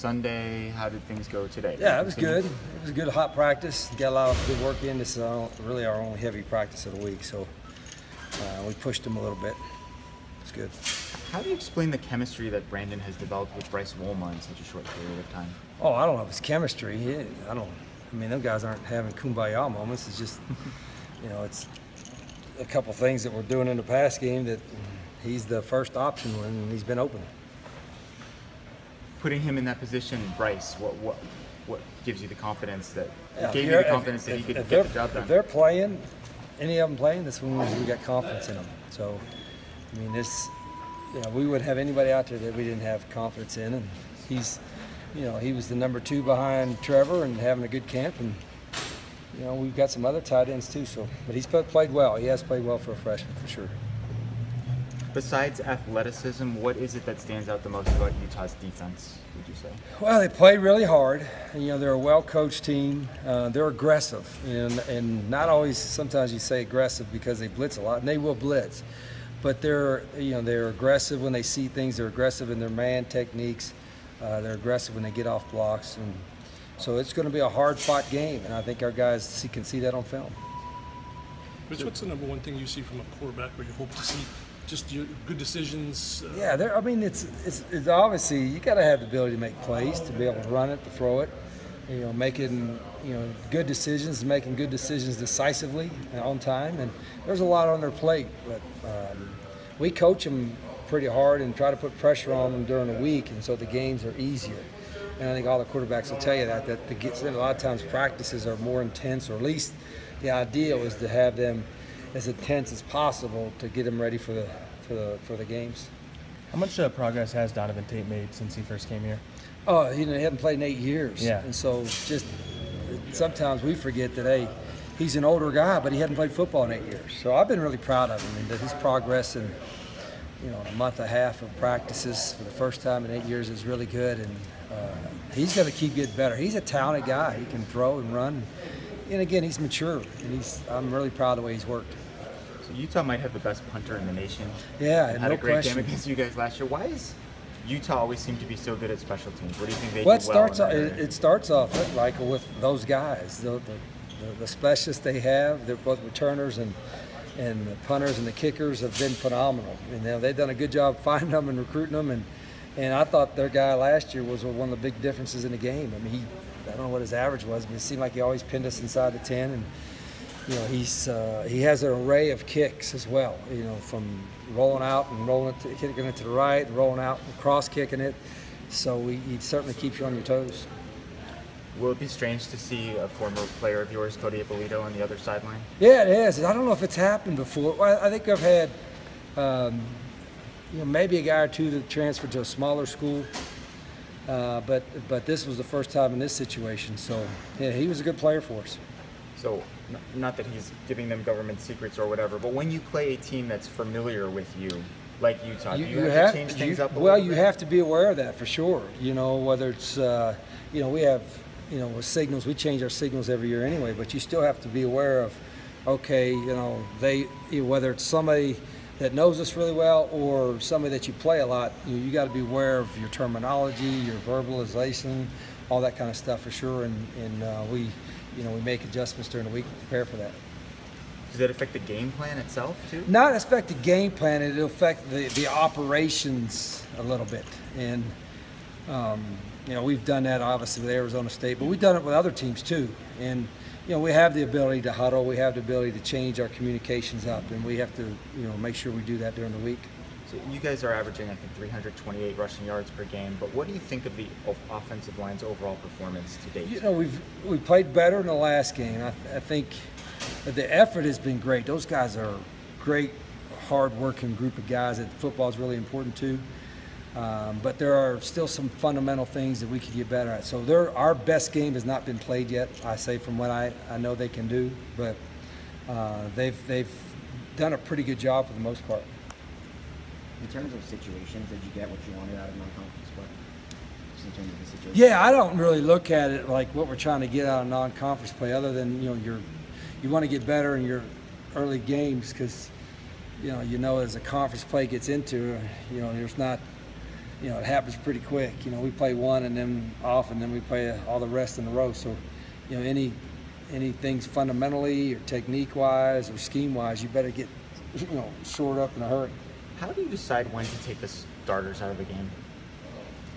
Sunday. How did things go today? Yeah, it was good. It was a good hot practice. Got a lot of good work in. This is really our only heavy practice of the week, so we pushed them a little bit. It's good. How do you explain the chemistry that Brandon has developed with Bryce Wolma in such a short period of time? Oh, I don't know if it's chemistry. I mean, them guys aren't having kumbaya moments. It's just, it's a couple things that we're doing in the pass game that he's the first option when he's been open. Putting him in that position, Bryce, what gives you the confidence that he could get the job done? If they're playing, any of them playing, that's when we got confidence in them. So, I mean, we wouldn't have anybody out there that we didn't have confidence in, and he's, he was the number 2 behind Trevor and having a good camp, and we've got some other tight ends too. So, but he's played well. He has played well for a freshman for sure. Besides athleticism, what is it that stands out the most about Utah's defense, would you say? Well, they play really hard. They're a well-coached team. They're aggressive, and not always. Sometimes you say aggressive because they blitz a lot, and they will blitz. But they're aggressive when they see things. They're aggressive in their man techniques. They're aggressive when they get off blocks, and so it's going to be a hard-fought game. And I think our guys can see that on film. Rich, what's the number one thing you see from a quarterback, or you hope to see? Just your good decisions. Yeah, I mean, it's obviously you got to have the ability to make plays, to be able to run it, to throw it. Making good decisions, making good decisions decisively and on time. And there's a lot on their plate, but we coach them pretty hard and try to put pressure on them during the week, and so the games are easier. And I think all the quarterbacks will tell you that a lot of times practices are more intense, or at least the ideal is to have them as intense as possible to get them ready for the games. How much progress has Donovan Tate made since he first came here? Oh, he hadn't played in 8 years. Yeah. And so just sometimes we forget that, hey, he's an older guy, but he hadn't played football in 8 years. So I've been really proud of him, and that his progress in a month and a half of practices for the first time in 8 years is really good. And he's going to keep getting better. He's a talented guy. He can throw and run. And again, he's mature, and I'm really proud of the way he's worked. So Utah might have the best punter in the nation. Yeah, had a great game against you guys last year. Why does Utah always seem to be so good at special teams? What do you think they do well? It starts off like with those guys, the specialists they have. They're both returners and the punters and the kickers have been phenomenal. And they've done a good job finding them and recruiting them. And I thought their guy last year was one of the big differences in the game. I mean, I don't know what his average was, but it seemed like he always pinned us inside the 10. And he has an array of kicks as well. From rolling out and rolling it, kicking it to the right, rolling out, and cross kicking it. So he certainly keeps you on your toes. Will it be strange to see a former player of yours, Cody Ippolito, on the other sideline? Yeah, it is. I don't know if it's happened before. I think I've had, maybe a guy or two that transferred to a smaller school. But this was the first time in this situation. So, yeah, he was a good player for us. So, not that he's giving them government secrets or whatever, but when you play a team that's familiar with you, like Utah, do you have to change things up a little bit? You have to be aware of that for sure. Whether it's, we have, with signals, we change our signals every year anyway, but you still have to be aware of, okay, whether it's somebody that knows us really well or somebody that you play a lot, you got to be aware of your terminology, your verbalization, all that kind of stuff for sure. And we make adjustments during the week to prepare for that. Does that affect the game plan itself too? Not affect the game plan. It'll affect the operations a little bit. And we've done that obviously with Arizona State, but we've done it with other teams too. And we have the ability to huddle. We have the ability to change our communications up, and we have to make sure we do that during the week. So you guys are averaging, I think, 328 rushing yards per game. But what do you think of the offensive line's overall performance to date? We played better in the last game. I think the effort has been great. Those guys are a great, hard-working group of guys that football is really important to. But there are still some fundamental things that we could get better at. So our best game has not been played yet, I say, from what I know they can do. But they've done a pretty good job for the most part. In terms of situations, did you get what you wanted out of non-conference play? Just in terms of the situation? Yeah, I don't really look at it like what we're trying to get out of non-conference play, other than you want to get better in your early games, because as a conference play gets into, there's not it happens pretty quick. We play one and then off, and then we play all the rest in a row. So, anything fundamentally or technique-wise or scheme-wise, you better get, shored up in a hurry. How do you decide when to take the starters out of the game?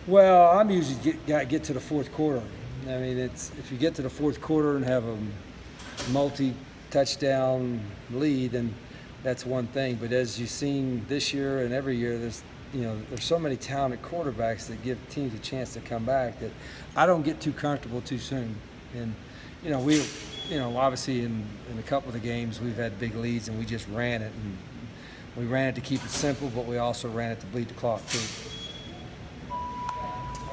Well, I'm usually get to the fourth quarter. I mean, if you get to the fourth quarter and have a multi-touchdown lead, then that's one thing. But as you've seen this year and every year, there's so many talented quarterbacks that give teams a chance to come back that I don't get too comfortable too soon. And obviously in a couple of the games we've had big leads and we just ran it, and we ran it to keep it simple, but we also ran it to bleed the clock too.